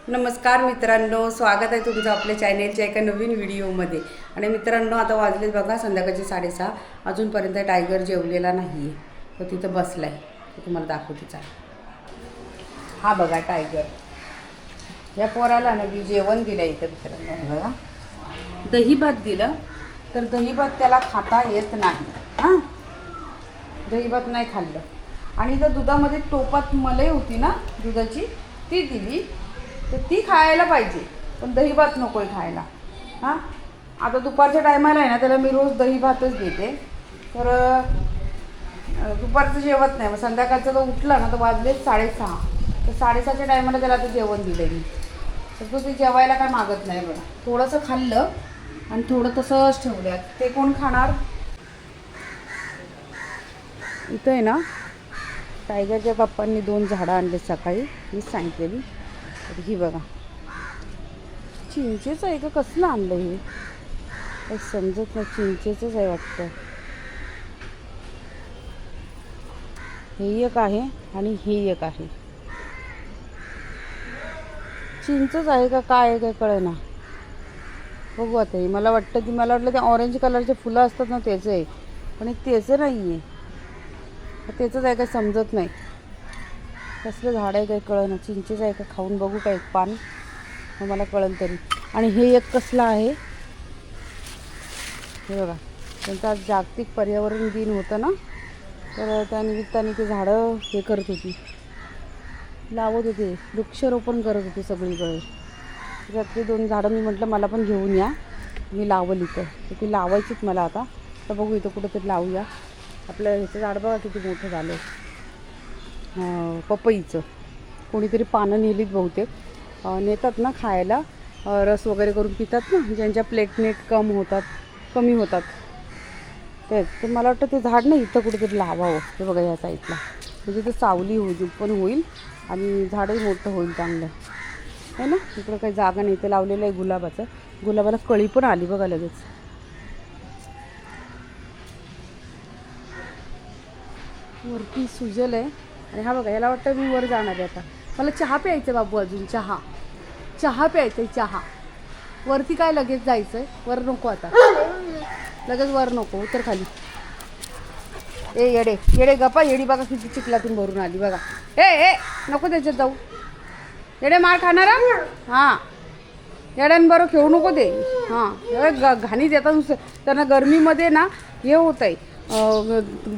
नमस्कार मित्रांनो, स्वागत आहे तुमचं आपल्या चॅनेलच्या एका नवीन व्हिडिओमध्ये. आणि मित्रांनो, आता वाजलेत बघा संध्याकाळचे 6:30. अजूनपर्यंत टायगर जेवलेला नाही आहे, तो तिथं बसला आहे. तो तुम्हाला दाखवते. चालेल, हा बघा टायगर. या पोराला ना मी जेवण दिलं इथं मित्रांनो. बघा, दही भात दिलं, तर दही भात त्याला खाता येत नाही. हां, दही भात नाही खाल्लं. आणि जर दुधामध्ये टोपात मलाई होती ना दुधाची, ती दिली तर ती खायला पाहिजे, पण दही भात नको आहे खायला. हां, आता दुपारच्या टायमाला आहे ना त्याला मी रोज दही भातच देते. तर दुपारचं जेवत नाही. मग संध्याकाळचं जर उठला ना तर वाजले 6:30. तर 6:30च्या टायमाला त्याला आता जेवण दिलं मी. तर तो ते जेवायला काय मागत नाही बघा. थोडंसं खाल्लं आणि थोडं तसंच ठेवलं. ते कोण खाणार? इथं आहे ना टायगरच्या पप्पांनी 2 झाडं आणले सकाळी, मीच सांगितलेली. तर ही बघा, चिंचेचं आहे का कसलं आणलं हे काही समजत नाही. चिंचेचंच आहे वाटतं. हे एक आहे आणि हे एक आहे. चिंचच आहे का काय आहे काय कळेना. बघू आता. हे मला वाटलं ते ऑरेंज कलरचे फुलं असतात ना त्याचं आहे, पण हे त्याचं नाही आहे. त्याचंच आहे काय समजत नाही. कसलं झाड आहे काय कळेना. चिंचेचं आहे का, खाऊन बघू का एक पान, मग मला कळेल तरी. आणि हे एक कसलं आहे हे बघा. त्यांचा आज जागतिक पर्यावरण दिन होतं ना, तर त्यानिमित्ताने ते झाडं हे करत होती, लावत होते, वृक्षारोपण करत होते सगळीकडे. त्यातली 2 झाडं मी म्हटलं मला पण घेऊन या, मी लावल इथं. तर ती लावायचीच मला आता. तर बघू इथं कुठंतरी लावूया. आपलं ह्याचं झाड बघा किती मोठं झालं. पपईचं कोणीतरी पानं नेलीत बहुतेक. नेतात ना खायला, रस वगैरे करून पितात ना, ज्यांच्या प्लेटलेट कमी होतात तेच. तर मला वाटतं ते झाड नाही इथं कुठेतरी लावावं. ते बघा या साईडला, म्हणजे ते सावली पण होईल आणि झाडही मोठं होईल चांगलं आहे ना. इकडं काही जागा नाही. ते लावलेलं आहे गुलाबाचं. गुलाबाला कळी पण आली बघा लगेच. वरती सुजल आहे. आणि हा बघा, याला वाटतं मी वर जाणार आहे आता. मला चहा प्यायचं आहे बाबू, अजून चहा प्यायचं आहे. चहा वरती काय लगेच जायचं आहे? वर नको आता, लगेच वर नको. उतर खाली. ए येडे गप्पा. येडी बघा किती चिखलातून भरून आली बघा. ए नको त्याच्यात जाऊ. येडे मार खाणार. हां, येड्यांबरोबर खेळू नको ते. हां, घाणी देतात त्यांना. गरमीमध्ये ना हे होत आहे,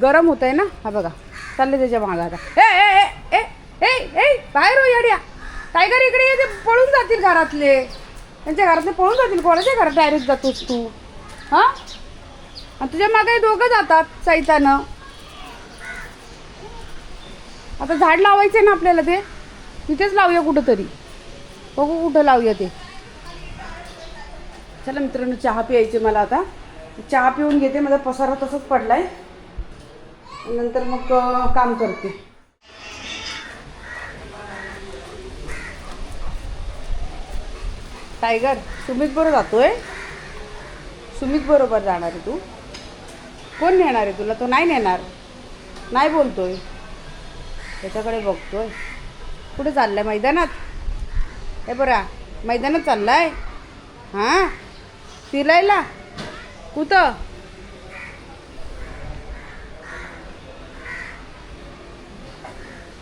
गरम होत आहे ना. हा बघा चालले त्याच्या मागं आता. ए ए ए ए बाहेर हो येड्या. टायगर इकडे ये, ते पळून जातील घरातले. त्यांच्या घरातले पळून जातील. कोणाच्या घरात डायरेक्ट जातोस तू? हां, आणि तुझ्या मागे 2 जातात सैतानं. आता झाड लावायचं आहे ना आपल्याला, ते तिथेच लावूया कुठंतरी. बघू कुठं लावूया ते. चला मित्रांनो, चहा प्यायचे मला आता. चहा पिऊन घेते. माझा पसारा तसंच पडलाय, नंतर मग काम करते. टायगर सुमित बरोबर जातोय. सुमित बरोबर जाणार आहे तू? कोण नेणार आहे तुला? तो नाही नेणार. नाही बोलतोय, त्याच्याकडे बघतोय. कुठे चाललाय? मैदानात. हे बरा, मैदानात चाललाय. हां, फिरायला. कुठं?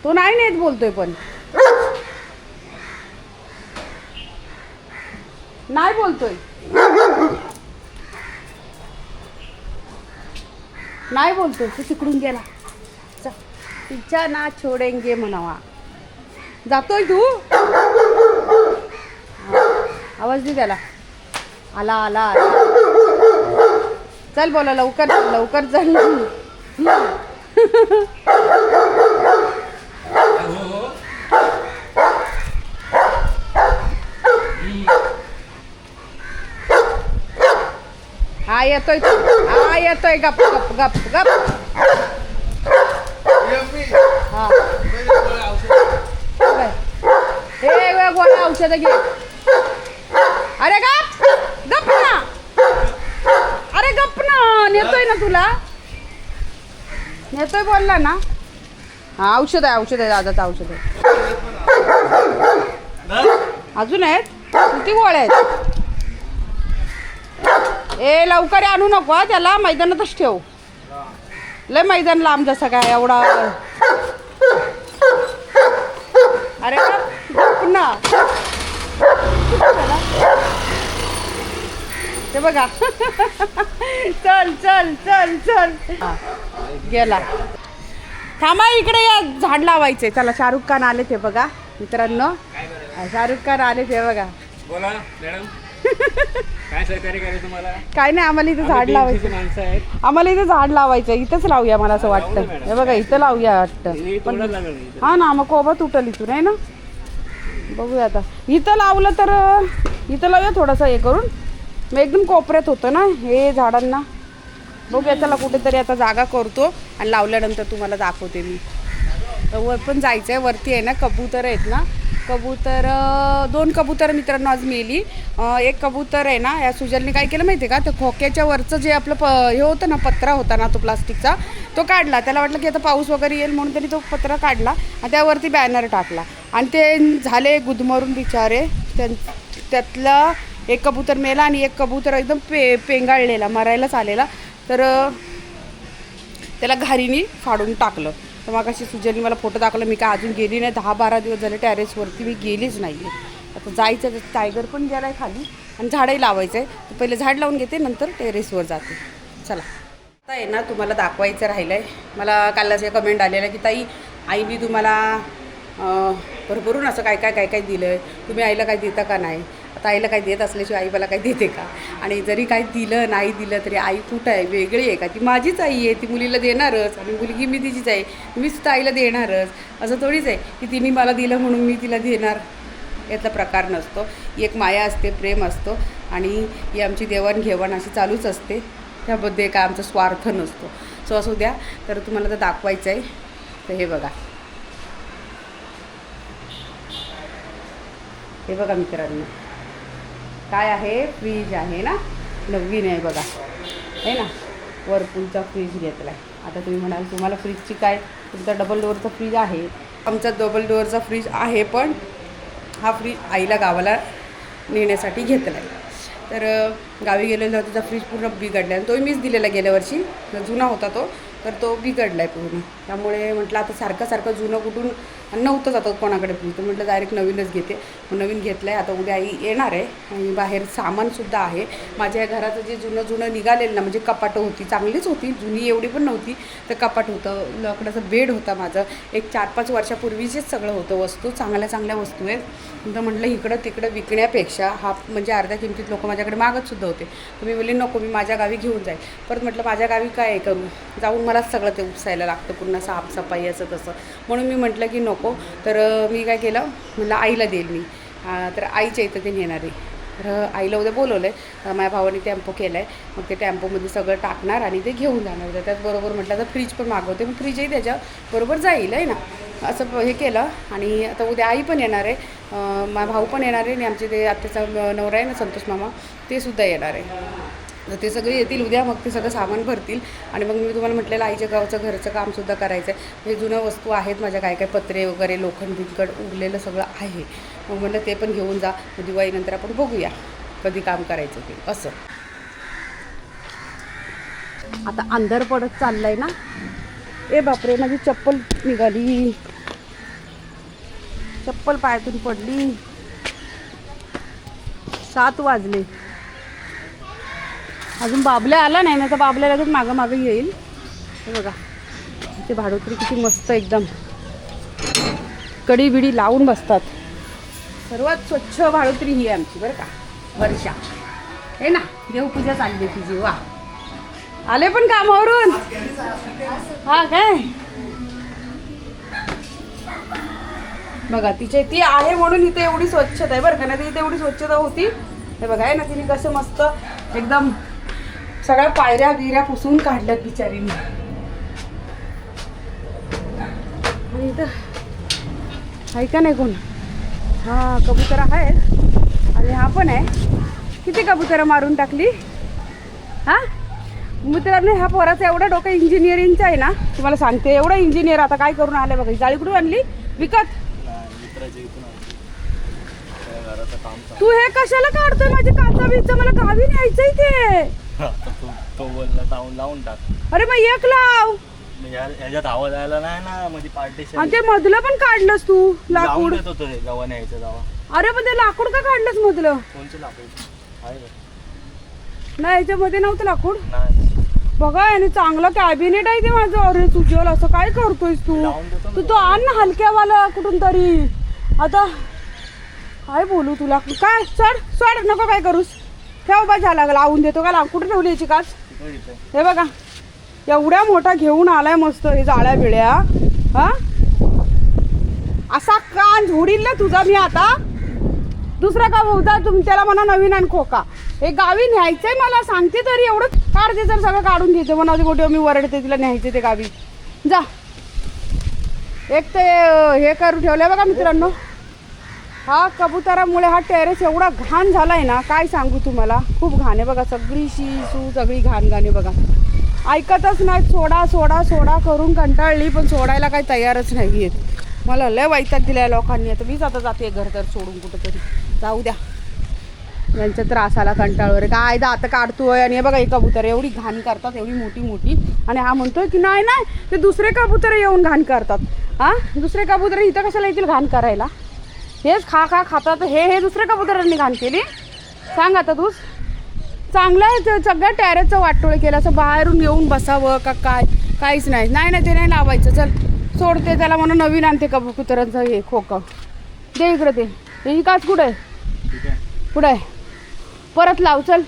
तो नाही नेत बोलतोय, पण नाही बोलतोय. नाही बोलतोय. तो तिकडून गेला. तिच्या ना छोडेंगे म्हणावा. जातोय तू? आवाज दे त्याला. आला. चल बोला, लवकर चल. हा येतोय. गप. हा, हे गोळ्या औषध घे. अरे गप ना. अरे गप ना. नेतोय ना तुला. नेतोय बोलला ना. हां, औषध आहे दादाचं औषध आहे. अजून आहेत किती गोळ्या आहेत. ए लवकर आणू नको हा, त्याला मैदानातच ठेव. लय मैदान लांब जसं काय एवढा. अरे पुन्हा ते बघा. चल चल चल चल गेला. थांबा इकडे या, झाड लावायचे. चला शाहरुख खान आले ते बघा मित्रांनो. शाहरुख खान आले ते बघा. बोला मॅडम. काय सहकार्य करायचं तुम्हाला? काय नाही, आम्हाला इथे झाड लावायचं. माणसं आहेत, आम्हाला इथे झाड लावायचं. इथंच लावूया मला असं वाटतं. हे बघा इथं लावूया वाटतं. पण लागलं हा ना, मग कोबा तुटल इथून आहे ना. बघूया आता. इथं लावलं तर इथं लावूया थोडंसं हे करून. मग एकदम कोपऱ्यात होतं ना हे झाडांना. बघूया त्याला कुठेतरी आता जागा करतो आणि लावल्यानंतर तुम्हाला दाखवते मी. वर पण जायचं आहे. वरती आहे ना कबूतर आहेत ना. कबूतर 2 कबूतर मित्रांनो आज मेली. एक कबूतर आहे ना, या सुजलने काय केलं माहिती आहे का, तर खोक्याच्या वरचं जे आपलं हे होतं ना, पत्रा होता ना तो प्लास्टिकचा, तो काढला. त्याला वाटलं की आता पाऊस वगैरे येईल म्हणून त्यांनी तो पत्रा काढला आणि त्यावरती बॅनर टाकला आणि ते झाले गुदमरून बिचारे. त्यातला एक कबूतर मेला आणि एक कबूतर एकदम पेंगाळलेला, मरायलाच आलेला. तर त्याला घारीने फाडून टाकलं. तर मग अशी सुजलने मला फोटो दाखवला. मी काय अजून गेली नाही. 10-12 दिवस झाले टेरेसवरती मी गेलीच नाही आहे. आता जायचं तर टायगर पण गेला आहे खाली आणि झाडही लावायचं आहे. तर पहिले झाड लावून घेते, नंतर टेरेसवर जाते. चला आता आहे ना तुम्हाला दाखवायचं राहिलं आहे. मला कालच हे कमेंट आलेलं की ताई आईने तुम्हाला भरभरून असं काय काय दिलं आहे, तुम्ही आईला काय देता का नाही. आता आईला काय देत असल्याशिवाय आई मला काय देते का. आणि जरी काय दिलं नाही दिलं तरी आई कुठं आहे, वेगळी आहे का. ती माझीच आई आहे, ती मुलीला देणारच आणि मुलगी मी तिचीच आहे, मी सुद्धा आईला देणारच. असं थोडीच आहे की तिने मला दिलं म्हणून मी तिला देणार. यातला प्रकार नसतो. एक माया असते, प्रेम असतो आणि ही आमची देवाणघेवाण अशी चालूच असते. त्यामध्ये काय आमचा स्वार्थ नसतो. सो असू द्या. तर तुम्हाला तर दाखवायचं आहे. तर हे बघा, हे बघा मित्रांनो काय आहे. फ्रीज आहे ना, नवीन आहे बघा, आहे ना. वरपूलचा फ्रीज घेतला आहे. आता तुम्ही म्हणाल तुम्हाला फ्रीजची काय, तुमचा डबल डोअरचा फ्रीज आहे. आमचा डबल डोअरचा फ्रीज आहे, पण हा फ्रीज आईला गावाला नेण्यासाठी घेतला आहे. तर गावी गेलेला तिचा फ्रीज पूर्ण बिघडला आणि तोही मीच दिलेला गेल्या वर्षी. जुना होता तो, तर तो बिघडला आहे पूर्ण. त्यामुळे म्हटलं आता सारखं जुनं कुठून नव्हतं जातं कोणाकडे फ्रीज, तर म्हटलं डायरेक्ट नवीनच घेते. मग नवीन घेतलं आहे. आता उद्या आई येणार आहे आणि बाहेर सामानसुद्धा आहे. माझ्या या घराचं जे जुनं निघालेलं ना, म्हणजे कपाटं होती, चांगलीच होती, जुनी एवढी पण नव्हती. तर कपाट होतं, लाकडाचं बेड होता माझं. एक 4-5 वर्षापूर्वीचेच सगळं होतं वस्तू, चांगल्या वस्तू आहेत. तर म्हटलं इकडं तिकडं विकण्यापेक्षा हा म्हणजे अर्ध्या किमतीत लोक माझ्याकडे मागतसुद्धा होते. तर मी बोलले नको, मी माझ्या गावी घेऊन जाईल. परत म्हटलं माझ्या गावी काय करू, जाऊन मलाच सगळं ते उपसायला लागतं, पुन्हा साफसफाई असं तसं. म्हणून मी म्हटलं की नको. तर मी काय केलं, म्हटलं आईला देईल मी. तर आईच्या इथं ते नेणार आहे. तर आईला उद्या बोलवलं आहे. माझ्या भावाने टेम्पो केला आहे. मग ते टेम्पोमध्ये सगळं टाकणार आणि ते घेऊन जाणार. तर त्याचबरोबर म्हटलं तर फ्रीज पण मागवते, मग फ्रीजही त्याच्याबरोबर जाईल, आहे ना. असं हे केलं. आणि आता उद्या आई पण येणार आहे, माझा भाऊ पण येणार आहे आणि आमचे ते आत्याचा नवरा आहे ना संतोष मामा, ते सुद्धा येणार आहे. तर ते सगळे येतील उद्या. मग ते सगळं सामान भरतील आणि मग मी तुम्हाला म्हटलेलं आईच्या गावचं घरचं कामसुद्धा करायचं आहे. हे जुनं वस्तू आहेत माझ्या, काय पत्रे वगैरे लोखंड बिकट उरलेलं सगळं आहे. मग म्हटलं ते पण घेऊन जा. दिवाळीनंतर आपण बघूया कधी काम करायचं ते असं. आता अंधार पडत चाललाय ना. ए बापरे, माझी चप्पल निघाली, चप्पल पायातून पडली. 7 वाजले, अजून बाबल्या आला नाही ना. तर बाबल्या लगेच मागं येईल. हे बघा इथे भाडोत्री किती मस्त एकदम कडी बिडी लावून बसतात. सर्वात स्वच्छ भाडोत्री ही आहे आमची बरं का, वर्षा. हे ना, देवपूजा चालली तिची. वा, आले पण कामावरून. हा काय बघा, तिचे ती आहे म्हणून इथे एवढी स्वच्छता आहे बरं का. नाही इथे एवढी स्वच्छता होती. हे बघा, आहे ना, तिने कसं मस्त एकदम सगळ्या पायऱ्या बिऱ्या पुसून काढल्यात बिचारीने. आणि इथं आहे का नाही कोण. हां, कबुतर आहेत आणि हा पण आहे. किती कबुतरं मारून टाकली. हां मित्रांनो, ह्या पोराचं एवढं डोकं इंजिनिअरिंगचं आहे ना, तुम्हाला सांगते. एवढं इंजिनियर आता काय करून आले बघा. जाळी कुठून आणली, विकत. घराचं काम तू हे कशाला काढतोय माझी काचा बिचा? मला गावी न्यायचंय ते. आता तो बोलला लावून टाक. अरे मग एक लाव. ह्याच्यात हवा जायला नाही ना, म्हणजे पार्टीशन. आणि ते मधलं पण काढलंस तू लाकूड. देत होतो हे जवा न्यायचं जावा. अरे पण ते लाकूड का काढलंस मधलं? कोणचं लाकूड आहे का? नाही याच्यामध्ये नव्हतं लाकूड. नाही बघा आणि चांगलं कॅबिनेट आहे ते माझं. अरे तुझ्याला असं काय करतोयस तू? लावून देतो ना. तू तो आण ना हलक्यावाला कुठून तरी. आता काय बोलू तुला? काय सोड नको काय करूस. ठेव बा झाला लावून देतो का? कुठे ठेवली याची काच? हे बघा एवढ्या मोठा घेऊन आलाय मस्त. हे जाळ्या बिळ्या. हा असा कान झोडील ना तुझा मी आता. दुसरा का होता तुम्ही त्याला म्हणा नवीन आणि खोका. हे गावी न्यायचंय मला. सांगते तरी एवढं काढते जर सगळं काढून घेते म्हणा मोठे. मी वरडते तिला न्यायचे ते गावी. जा एक ते हे करून ठेवलंय बघा मित्रांनो. हा कबुतरामुळे हा टेरेस एवढा घाण झालाय ना काय सांगू तुम्हाला. खूप घाण आहे बघा. सगळी शिसू सगळी घाण आहे बघा. ऐकतच नाही. सोडा करून कंटाळली पण सोडायला काही तयारच नाही आहेत. मला लय वैताग दिलाय लोकांनी. आता मीच आता जाते घर तर सोडून कुठंतरी. जाऊ द्या यांच्या त्रासाला कंटाळवर आहे. काय दात काढतोय आणि हे बघा हे कबूतर एवढी घाण करतात एवढी मोठी. आणि हा म्हणतोय की नाही ते दुसरे कबूतर येऊन घाण करतात. हा दुसरे कबूतर इथं कशाला येतील घाण करायला? हेच खातात. हे दुसऱ्या कबुतरांनी घाण केली. सांग आता तूच. चांगलं आहे सगळ्या टॅरेसचं वाटोळं केलं. असं बाहेरून येऊन बसावं का काय? काहीच नाही ते नाही लावायचं. चल सोडते त्याला म्हणून नवीन आणते कबुतरांचं हे खोकं. दे इकडे ते. ही काच कुठं आहे? परत लाव. चल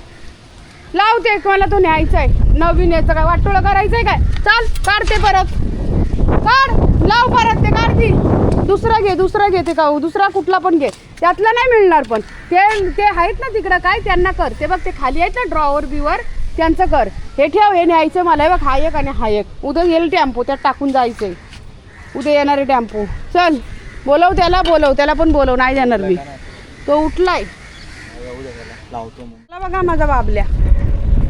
लावते. मला तो न्यायचा आहे नवीन. याचं काय वाटोळं करायचंय काय? चाल काढते परत. काढ लाव परत ते काढती. दुसरा घे ते का दुसरा कुठला पण घे. त्यातला नाही मिळणार पण ते आहेत ना तिकडं काय त्यांना कर. ते बघ ते खाली आहेत ना ड्रॉवर बिवर त्यांचं कर. हे ठेव. हे न्यायचं मला बघ. हा एक आणि हा एक. उद्या येईल टेम्पो त्यात टाकून जायचंय. उद्या येणारे टेम्पो. चल बोलव त्याला पण बोलव. नाही जाणार मी. तो उठलाय. लावतो मला बघा माझा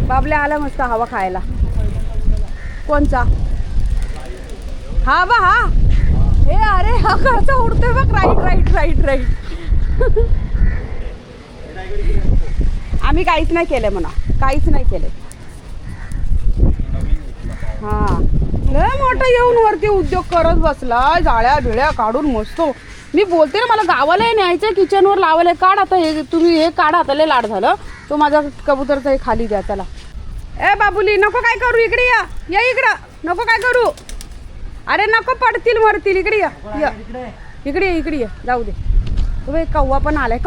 बाबल्या आला मस्त हवा खायला. कोणचा? हा बा हा. हे अरे हा कसं उडतोय बघ. राईट. आम्ही काहीच नाही केलं म्हणा. काहीच नाही केलं. हा लय मोठा येऊन वरती उद्योग करत बसला. जाळ्या बिळ्या काढून मस्त. मी बोलते ना मला गावाला न्यायचं किचनवर लावायला. काढ आता हे तुम्ही. हे काढ आता लय लाड झालं. तो माझा कबूतरचा हे खाली द्या त्याला. ए बाबुली नको काय करू. इकडे या इकडं. नको काय करू. अरे नको पडतील मरतील. इकडे या इकडे या. जाऊ दे. कव्वा पण आला.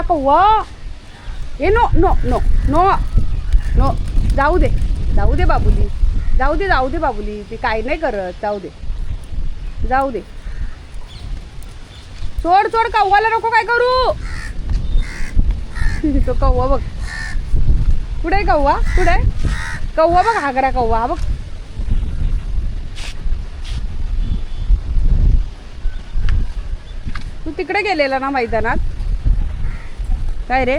कव्वा. ए नो जाऊ दे बाबुली. जाऊ दे बाबुली. ते काय नाही करत. जाऊ दे. सोड कव्वाला नको काय करू. तो कव्वा बघ. कुठे कव्वा? कव्वा बघ. हागरा कव्वा हा बघ. तू तिकडे गेलेला ना मैदानात. काय रे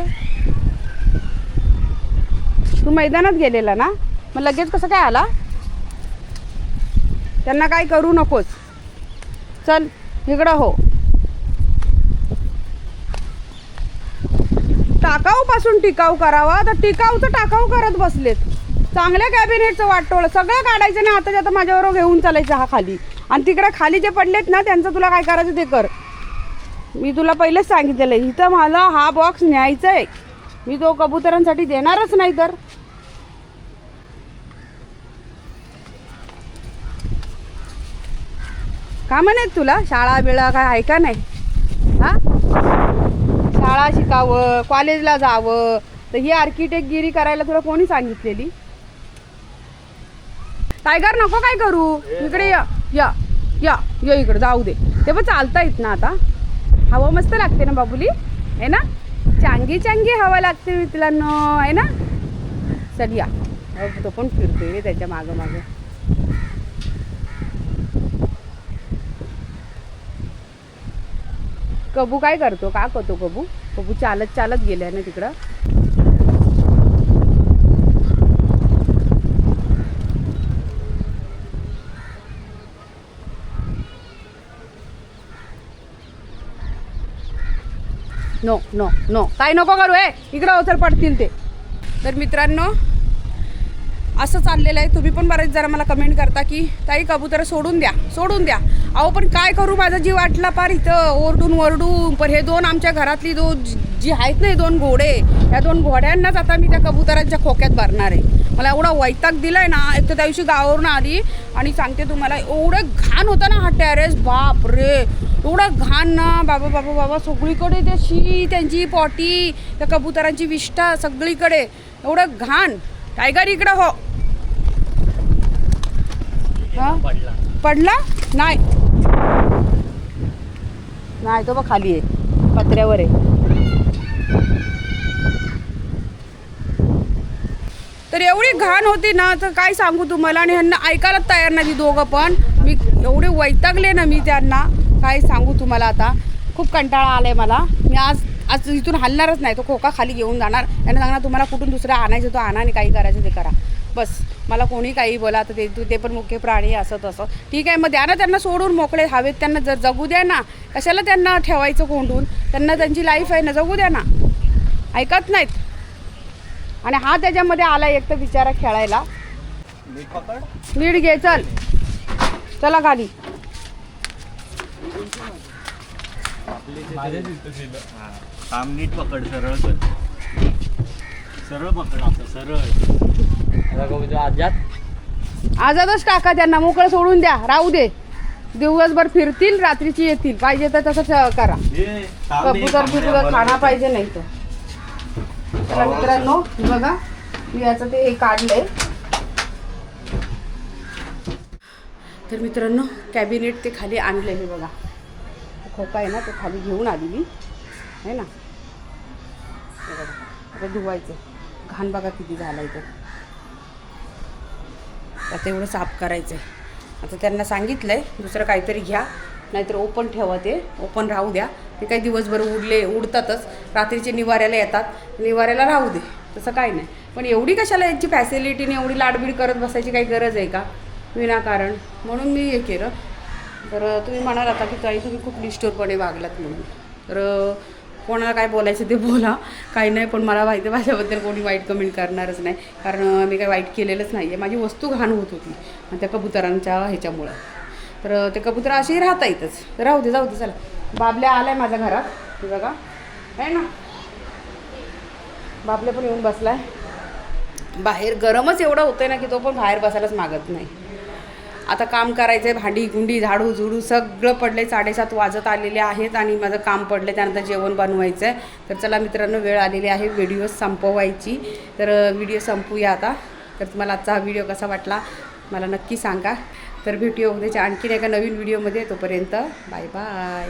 तू मैदानात गेलेला ना? मग लगेच कसं काय आला? त्यांना काय करू नकोस. चल इकडं हो. टाकाऊ पासून टिकाऊ करावा. तर टिकाऊचं टाकाऊ करत बसलेत. चांगल्या कॅबिनेटचं वाटोळं सगळं काढायचं ना. आता माझ्याबरोबर घेऊन चालायचं हा खाली. आणि तिकडे खाली जे पडलेत ना त्यांचं तुला काय करायचं ते कर. मी तुला पहिलेच सांगितलेलं आहे इथं मला हा बॉक्स न्यायचा आहे. मी तो कबुतरांसाठी देणारच नाही. तर का म्हणत तुला शाळा बिळा काय आहे का नाही? हा शाळा शिकावं कॉलेजला जावं. तर ही आर्किटेक्टगिरी करायला तुला कोणी सांगितलेली? टायगर नको काय करू. इकडे या इकडे. जाऊ दे. ते पण चालता येत ना आता. हवा मस्त लागते ना बाबुली आहे ना. चांगी हवा लागते मित्रांनो आहे ना. चल या. तो पण फिरतोय रे त्याच्या मागं. कबू काय करतो? का करतो कबू चालत गेलाय ना तिकडं. नो नो नो काय नको करू आहे इकडं अवसर पडतील ते. तर मित्रांनो असं चाललेलं आहे. तुम्ही पण बरेच जरा मला कमेंट करता की ताई कबुतर सोडून द्या सोडून द्या. अहो पण काय करू माझा जीव वाटला पार इथं ओरडून वरडून. पण हे दोन आमच्या घरातली जी आहेत ना 2 घोडे या 2 घोड्यांनाच आता मी त्या कबुतरांच्या खोक्यात भरणार आहे. मला एवढा वैताग दिला आहे ना. एक तर त्या दिवशी गावावरून आली आणि सांगते तुम्हाला एवढं घाण होतं ना हा टेरेस बाप रे एवढं घाण ना बाबा बाबा बाबा सगळीकडे त्याची त्यांची पॉटी त्या कबुतरांची विष्ठा सगळीकडे एवढं घाण. टायगर इकडं हो. पडला पडला नाही नाही तो बघ खाली आहे पत्र्यावर आहे. तर एवढी घाण होती ना तर काय सांगू तुम्हाला. आणि ह्यांना ऐकायलाच तयार नाही दोघं पण. मी एवढे वैतागले ना मी त्यांना काय सांगू तुम्हाला. आता खूप कंटाळा आलाय मला. मी आज इथून हलणारच नाही. तो खोका खाली घेऊन जाणार त्यांना सांगणार तुम्हाला कुठून दुसरा आणायचं तो आणा आणि काही करायचं ते करा बस. मला कोणी काही बोला तर ते पण मुख्य प्राणी असं तसं ठीक आहे. मग द्या ना त्यांना सोडून मोकळे हवेत. त्यांना जर जगू द्या ना. कशाला त्यांना ठेवायचं कोंडून. त्यांना त्यांची लाईफ आहे ना जगू द्या ना. ऐकत नाहीत. आणि हा त्याच्यामध्ये आला एक तर बिचारा खेळायला. नीट घे चल चला खाली. काम नीट पकड सरळ कर सरळ पकड असं सरळ आजादच टाका त्यांना मोकळं सोडून द्या राहू दे. दिवसभर फिरतील रात्रीची येतील पाहिजे तर तसं करा. कबूतर खाना पाहिजे नाही तर. चला मित्रांनो बघा मी याचं ते हे काढलंय. तर मित्रांनो कॅबिनेट ते खाली आणलंय हे बघा. खोका आहे ना तो खाली घेऊन आली मी आहे ना. आता धुवायचं. घाण बघा किती झाला इथं. आता एवढं साफ करायचं आहे. आता त्यांना सांगितलं आहे दुसरं काहीतरी घ्या नाहीतर ओपन ठेवा. ते ओपन राहू द्या. ते काही दिवसभर उडतातच. रात्रीचे निवाऱ्याला येतात निवाऱ्याला राहू दे तसं काही नाही. पण एवढी कशाला यांची फॅसिलिटीने एवढी लाडबीड करत बसायची काही गरज आहे का विनाकारण. म्हणून मी हे केलं. तर तुम्ही म्हणाल आता की ताई तुम्ही खूप निष्ठुरपणे वागलात म्हणून. तर कोणाला काय बोलायचं ते बोला काही नाही. पण मला माहिती माझ्याबद्दल कोणी वाईट कमेंट करणारच नाही. कारण मी काही वाईट केलेलंच नाही आहे. माझी वस्तू घाण होत होती आणि त्या कबुतरांच्या ह्याच्यामुळं. तर ते कबुतर असेही राहता येतच. राहू दे जाऊ दे चला. बाबल्या आला आहे माझ्या घरात हे बघा आहे ना. बाबल्या पण येऊन बसला आहे. बाहेर गरमच एवढं होतं आहे ना की तो पण बाहेर बसायलाच मागत नाही. आता काम करायचं आहे. भांडी गुंडी झाडू झुडू सगळं पडलं आहे. 7:30 वाजत आलेले आहेत आणि माझं काम पडलं आहे. त्यानंतर जेवण बनवायचं आहे. तर चला मित्रांनो वेळ आलेली आहे व्हिडिओ संपवायची. तर व्हिडिओ संपूया आता. तर तुम्हाला आजचा हा व्हिडिओ कसा वाटला मला नक्की सांगा. तर भेटूया उद्याच्या आणखीन एका नवीन व्हिडिओमध्ये. तोपर्यंत बाय बाय.